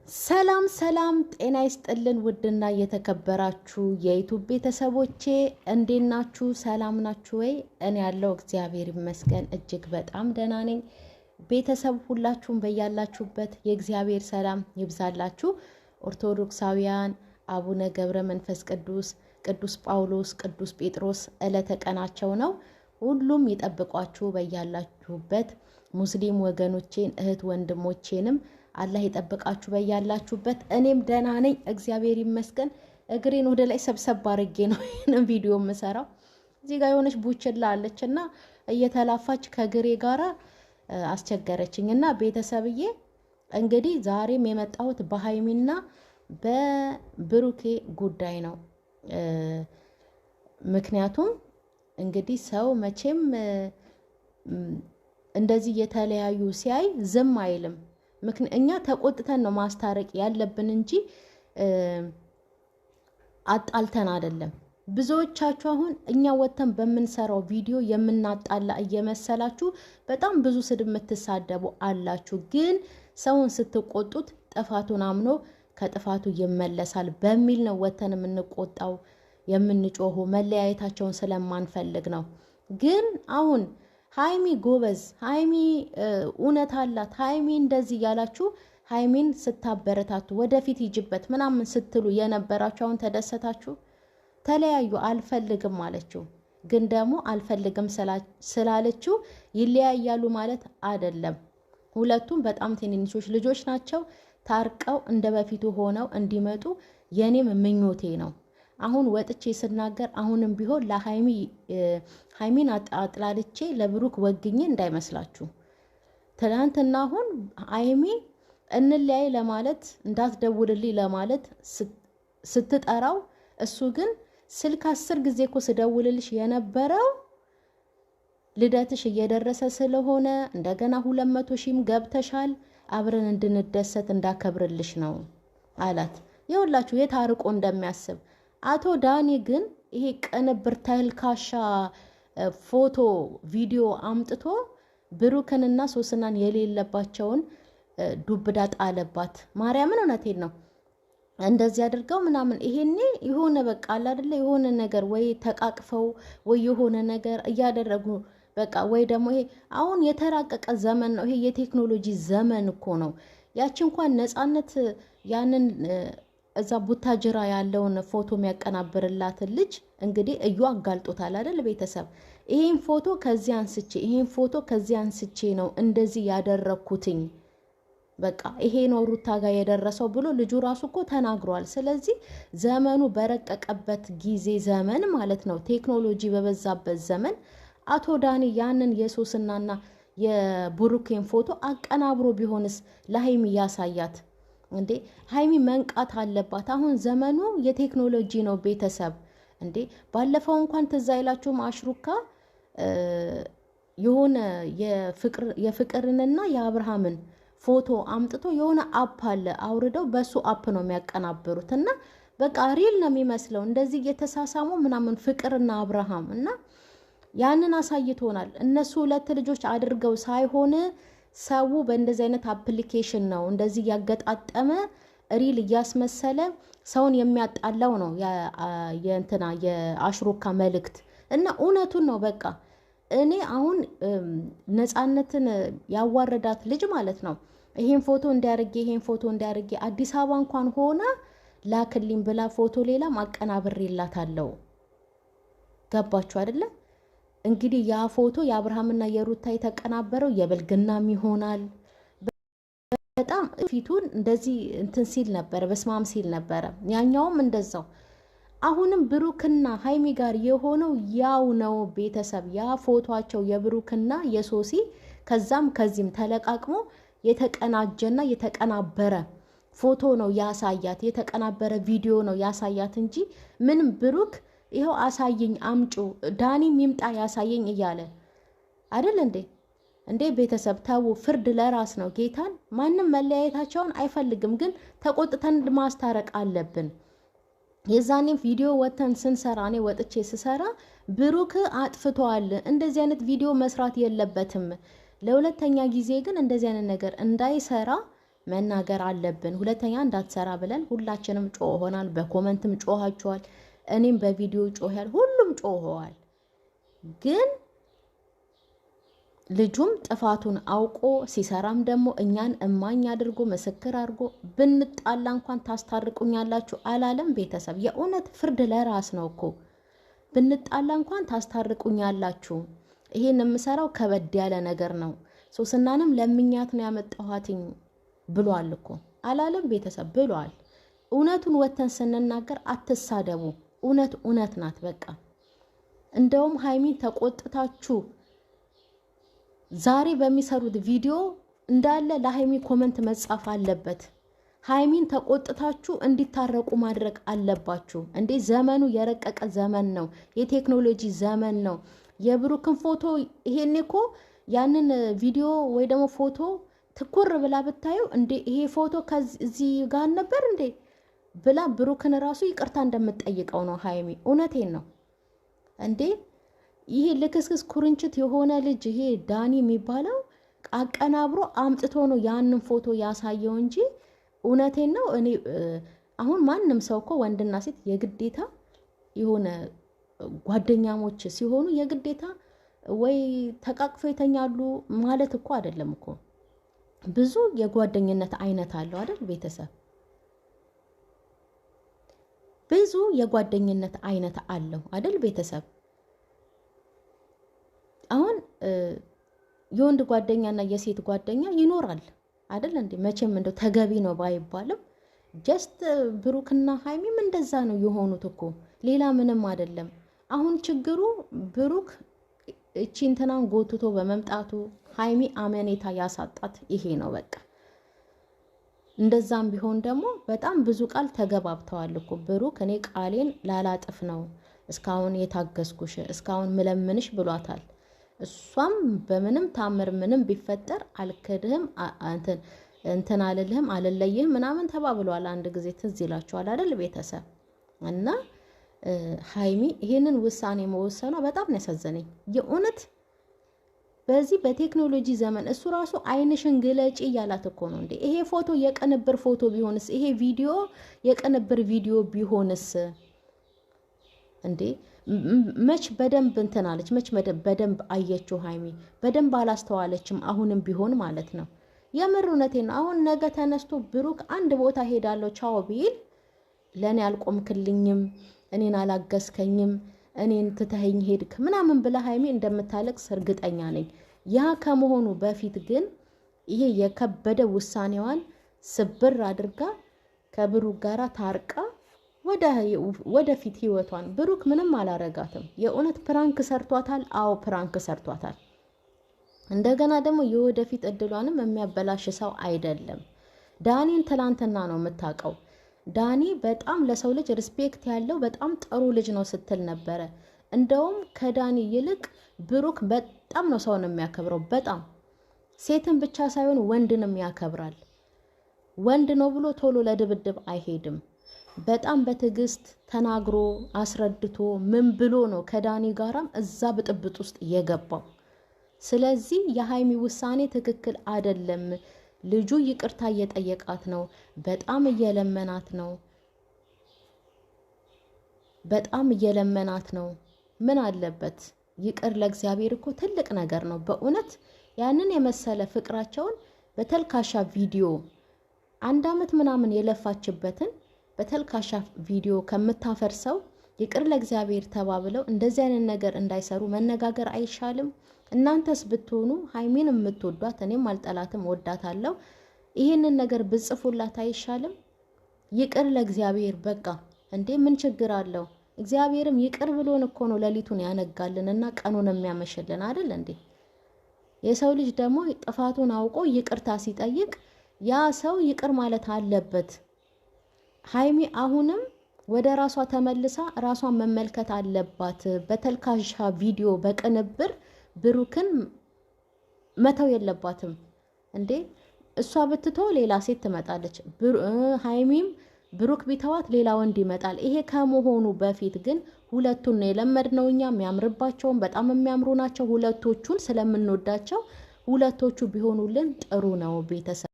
ሰላም ሰላም ጤና ይስጥልን ውድና የተከበራችሁ የዩቲዩብ ቤተሰቦቼ እንዴት ናችሁ? ሰላም ናችሁ ወይ? እኔ ያለው እግዚአብሔር ይመስገን እጅግ በጣም ደህና ነኝ። ቤተሰብ ሁላችሁም በያላችሁበት የእግዚአብሔር ሰላም ይብዛላችሁ። ኦርቶዶክሳውያን አቡነ ገብረ መንፈስ ቅዱስ፣ ቅዱስ ጳውሎስ፣ ቅዱስ ጴጥሮስ ዕለተ ቀናቸው ነው። ሁሉም ይጠብቋችሁ በያላችሁበት። ሙስሊም ወገኖቼን እህት ወንድሞቼንም አላህ ይጠብቃችሁ በያላችሁበት። እኔም ደህና ነኝ እግዚአብሔር ይመስገን። እግሬን ወደ ላይ ሰብሰብ አድርጌ ነው ይሄንን ቪዲዮ የምሰራው። እዚህ ጋር የሆነች ቡችላ አለችና እየተላፋች ከግሬ ጋራ አስቸገረችኝና ቤተሰብዬ እንግዲህ ዛሬም የመጣሁት በሃይሚና በብሩኬ ጉዳይ ነው። ምክንያቱም እንግዲህ ሰው መቼም እንደዚህ የተለያዩ ሲያይ ዝም አይልም። እኛ ተቆጥተን ነው ማስታረቅ ያለብን እንጂ አጣልተን አይደለም። ብዙዎቻችሁ አሁን እኛ ወተን በምንሰራው ቪዲዮ የምናጣላ እየመሰላችሁ በጣም ብዙ ስድብ የምትሳደቡ አላችሁ። ግን ሰውን ስትቆጡት ጥፋቱን አምኖ ከጥፋቱ ይመለሳል በሚል ነው ወተን የምንቆጣው የምንጮሁ፣ መለያየታቸውን ስለማንፈልግ ነው። ግን አሁን ሃይሚ ጎበዝ፣ ሃይሚ እውነት አላት፣ ሃይሚ እንደዚህ ያላችሁ ሃይሚን ስታበረታቱ ወደፊት ይጅበት ምናምን ስትሉ የነበራችሁ አሁን ተደሰታችሁ። ተለያዩ አልፈልግም አለችው። ግን ደግሞ አልፈልግም ስላለችው ይለያያሉ ማለት አይደለም። ሁለቱም በጣም ትንንሾች ልጆች ናቸው። ታርቀው እንደ በፊቱ ሆነው እንዲመጡ የኔም ምኞቴ ነው። አሁን ወጥቼ ስናገር አሁንም ቢሆን ሃይሚን አጥላልቼ ለብሩክ ወግኜ እንዳይመስላችሁ። ትናንትና አሁን ሃይሚ እንለያይ ለማለት እንዳትደውልልኝ ለማለት ስትጠራው እሱ ግን ስልክ 10 ጊዜ እኮ ስደውልልሽ የነበረው ልደትሽ እየደረሰ ስለሆነ እንደገና 200 ሺህም ገብተሻል አብረን እንድንደሰት እንዳከብርልሽ ነው አላት። ይኸውላችሁ የታርቆ እንደሚያስብ አቶ ዳኒ ግን ይሄ ቅንብር ተልካሻ ፎቶ ቪዲዮ አምጥቶ ብሩክንና ሶስናን የሌለባቸውን ዱብዳ ጣለባት። ማርያምን እውነቴን ነው። እንደዚህ አድርገው ምናምን ይሄኔ የሆነ በቃ አለ አይደለ የሆነ ነገር ወይ ተቃቅፈው ወይ የሆነ ነገር እያደረጉ በቃ ወይ ደግሞ ይሄ አሁን የተራቀቀ ዘመን ነው። ይሄ የቴክኖሎጂ ዘመን እኮ ነው። ያቺ እንኳን ነፃነት ያንን እዛ ቡታጅራ ያለውን ፎቶ የሚያቀናብርላትን ልጅ እንግዲህ እዩ አጋልጦታል አይደል? ቤተሰብ ይሄን ፎቶ ከዚህ አንስቼ ይሄን ፎቶ ከዚህ አንስቼ ነው እንደዚህ ያደረኩትኝ፣ በቃ ይሄ ነው ሩታ ጋር የደረሰው ብሎ ልጁ ራሱ እኮ ተናግሯል። ስለዚህ ዘመኑ በረቀቀበት ጊዜ ዘመን ማለት ነው፣ ቴክኖሎጂ በበዛበት ዘመን አቶ ዳኒ ያንን የሶስናና የብሩኬን ፎቶ አቀናብሮ ቢሆንስ ለሃይሚ ያሳያት እንዴ? ሃይሚ መንቃት አለባት። አሁን ዘመኑ የቴክኖሎጂ ነው ቤተሰብ። እንዴ ባለፈው እንኳን ትዝ አይላችሁም? አሽሩካ የሆነ የፍቅርንና የአብርሃምን ፎቶ አምጥቶ የሆነ አፕ አለ አውርደው በሱ አፕ ነው የሚያቀናብሩት እና በቃ ሪል ነው የሚመስለው እንደዚህ እየተሳሳሙ ምናምን ፍቅርና አብርሃም እና ያንን አሳይቶናል። እነሱ ሁለት ልጆች አድርገው ሳይሆን ሰው በእንደዚህ አይነት አፕሊኬሽን ነው እንደዚህ ያገጣጠመ ሪል እያስመሰለ ሰውን የሚያጣላው ነው የእንትና የአሽሩካ መልእክት እና እውነቱን ነው። በቃ እኔ አሁን ነፃነትን ያዋረዳት ልጅ ማለት ነው ይሄን ፎቶ እንዲያርጌ ይሄን ፎቶ እንዲያርጌ አዲስ አበባ እንኳን ሆና ላክልኝ ብላ ፎቶ ሌላ ማቀናብሬላታለሁ። ገባችሁ አይደለ? እንግዲህ ያ ፎቶ የአብርሃምና የሩታ የተቀናበረው የብልግናም ይሆናል። በጣም ፊቱን እንደዚህ እንትን ሲል ነበረ፣ በስማም ሲል ነበረ። ያኛውም እንደዛው። አሁንም ብሩክና ሃይሚ ጋር የሆነው ያው ነው ቤተሰብ። ያ ፎቶቸው የብሩክና የሶሲ ከዛም ከዚህም ተለቃቅሞ የተቀናጀና የተቀናበረ ፎቶ ነው ያሳያት፣ የተቀናበረ ቪዲዮ ነው ያሳያት እንጂ ምንም ብሩክ ይኸው አሳየኝ አምጩ ዳኒም ይምጣ ያሳየኝ እያለ አይደል እንዴ? እንዴ ቤተሰብ ታው ፍርድ ለራስ ነው። ጌታን ማንም መለያየታቸውን አይፈልግም፣ ግን ተቆጥተን ማስታረቅ አለብን። የዛኔም ቪዲዮ ወተን ስንሰራ እኔ ወጥቼ ስሰራ ብሩክ አጥፍቷል፣ እንደዚህ አይነት ቪዲዮ መስራት የለበትም፣ ለሁለተኛ ጊዜ ግን እንደዚህ አይነት ነገር እንዳይሰራ መናገር አለብን። ሁለተኛ እንዳትሰራ ብለን ሁላችንም ጮሆናል። በኮመንትም ጮሃቸዋል። እኔም በቪዲዮ ጮሃል። ሁሉም ጮኸዋል። ግን ልጁም ጥፋቱን አውቆ ሲሰራም ደግሞ እኛን እማኝ አድርጎ ምስክር አድርጎ ብንጣላ እንኳን ታስታርቁኛላችሁ አላለም። ቤተሰብ የእውነት ፍርድ ለራስ ነው እኮ። ብንጣላ እንኳን ታስታርቁኛላችሁ፣ ይሄን የምሰራው ከበድ ያለ ነገር ነው፣ ሶስናንም ለምኛት ነው ያመጣኋትኝ ብሏል እኮ አላለም። ቤተሰብ ብሏል። እውነቱን ወተን ስንናገር አትሳደቡ። እውነት ናት በቃ። እንደውም ሀይሚን ተቆጥታችሁ ዛሬ በሚሰሩት ቪዲዮ እንዳለ ለሀይሚ ኮመንት መጻፍ አለበት። ሀይሚን ተቆጥታችሁ እንዲታረቁ ማድረግ አለባችሁ። እንዴ ዘመኑ የረቀቀ ዘመን ነው፣ የቴክኖሎጂ ዘመን ነው። የብሩክን ፎቶ ይሄኔ እኮ ያንን ቪዲዮ ወይ ደግሞ ፎቶ ትኩር ብላ ብታዩ እንዴ ይሄ ፎቶ ከዚህ ጋር ነበር እንዴ ብላ ብሩክን ራሱ ይቅርታ እንደምትጠይቀው ነው ሀይሚ። እውነቴን ነው እንዴ። ይሄ ልክስክስ ኩርንችት የሆነ ልጅ ይሄ ዳኒ የሚባለው አቀናብሮ አምጥቶ ነው ያንን ፎቶ ያሳየው እንጂ እውነቴን ነው። እኔ አሁን ማንም ሰው እኮ ወንድና ሴት የግዴታ የሆነ ጓደኛሞች ሲሆኑ የግዴታ ወይ ተቃቅፎ ይተኛሉ ማለት እኮ አይደለም እኮ። ብዙ የጓደኝነት አይነት አለው አይደል ቤተሰብ? ብዙ የጓደኝነት አይነት አለው አይደል ቤተሰብ? አሁን የወንድ ጓደኛና የሴት ጓደኛ ይኖራል አይደል እንዴ? መቼም እንደው ተገቢ ነው ባይባልም ጀስት ብሩክና ሀይሚም እንደዛ ነው የሆኑት እኮ፣ ሌላ ምንም አይደለም። አሁን ችግሩ ብሩክ እቺ እንትናን ጎትቶ በመምጣቱ ሀይሚ አመኔታ ያሳጣት ይሄ ነው በቃ። እንደዛም ቢሆን ደግሞ በጣም ብዙ ቃል ተገባብተዋል እኮ። ብሩክ እኔ ቃሌን ላላጥፍ ነው እስካሁን የታገስኩሽ እስካሁን ምለምንሽ ብሏታል። እሷም በምንም ታምር ምንም ቢፈጠር አልክድህም እንትን አልልህም አልለይህም ምናምን ተባብሏል። አንድ ጊዜ ትዝ ይላችኋል አይደል ቤተሰብ? እና ሀይሚ ይሄንን ውሳኔ መወሰኗ በጣም ነው ያሳዘነኝ የእውነት። በዚህ በቴክኖሎጂ ዘመን እሱ ራሱ አይንሽን ግለጪ እያላት እኮ ነው እንዴ። ይሄ ፎቶ የቅንብር ፎቶ ቢሆንስ? ይሄ ቪዲዮ የቅንብር ቪዲዮ ቢሆንስ? እንዴ መች በደንብ እንትን አለች? መች በደንብ አየችው? ሀይሚ በደንብ አላስተዋለችም። አሁንም ቢሆን ማለት ነው። የምር እውነቴን ነው። አሁን ነገ ተነስቶ ብሩክ አንድ ቦታ ሄዳለሁ ቻው ቢል ለእኔ አልቆምክልኝም፣ እኔን አላገዝከኝም፣ እኔን ትተኸኝ ሄድክ ምናምን ብላ ሀይሚ እንደምታለቅስ እርግጠኛ ነኝ። ያ ከመሆኑ በፊት ግን ይሄ የከበደ ውሳኔዋን ስብር አድርጋ ከብሩክ ጋራ ታርቃ ወደፊት ህይወቷን። ብሩክ ምንም አላረጋትም። የእውነት ፕራንክ ሰርቷታል። አዎ ፕራንክ ሰርቷታል። እንደገና ደግሞ የወደፊት እድሏንም የሚያበላሽ ሰው አይደለም። ዳኒን ትላንትና ነው የምታውቀው። ዳኒ በጣም ለሰው ልጅ ሪስፔክት ያለው በጣም ጥሩ ልጅ ነው ስትል ነበረ። እንደውም ከዳኒ ይልቅ ብሩክ በጣም ነው ሰውን የሚያከብረው። በጣም ሴትን ብቻ ሳይሆን ወንድንም ያከብራል። ወንድ ነው ብሎ ቶሎ ለድብድብ አይሄድም። በጣም በትዕግስት ተናግሮ አስረድቶ ምን ብሎ ነው ከዳኒ ጋራም እዛ ብጥብጥ ውስጥ የገባው። ስለዚህ የሀይሚ ውሳኔ ትክክል አይደለም። ልጁ ይቅርታ እየጠየቃት ነው። በጣም እየለመናት ነው። ምን አለበት? ይቅር ለእግዚአብሔር እኮ ትልቅ ነገር ነው በእውነት። ያንን የመሰለ ፍቅራቸውን በተልካሻ ቪዲዮ 1 ዓመት ምናምን የለፋችበትን በተልካሻ ቪዲዮ ከምታፈርሰው ይቅር ለእግዚአብሔር ተባብለው እንደዚህ አይነት ነገር እንዳይሰሩ መነጋገር አይሻልም? እናንተስ ብትሆኑ ሀይሚን የምትወዷት፣ እኔም አልጠላትም ወዳታለሁ፣ ይህንን ነገር ብጽፉላት አይሻልም? ይቅር ለእግዚአብሔር በቃ እንዴ ምን ችግር አለው? እግዚአብሔርም ይቅር ብሎን እኮ ነው ሌሊቱን ያነጋልንና ቀኑን የሚያመሽልን አይደል እንዴ? የሰው ልጅ ደግሞ ጥፋቱን አውቆ ይቅርታ ሲጠይቅ ያ ሰው ይቅር ማለት አለበት። ሀይሚ አሁንም ወደ ራሷ ተመልሳ ራሷን መመልከት አለባት። በተልካሻ ቪዲዮ በቅንብር ብሩክን መተው የለባትም እንዴ። እሷ ብትቶ ሌላ ሴት ትመጣለች። ሀይሚም ብሩክ ቢተዋት ሌላ ወንድ ይመጣል። ይሄ ከመሆኑ በፊት ግን ሁለቱን ነው የለመድነው እኛ። የሚያምርባቸውን በጣም የሚያምሩ ናቸው ሁለቶቹን ስለምንወዳቸው ሁለቶቹ ቢሆኑልን ጥሩ ነው ቤተሰብ።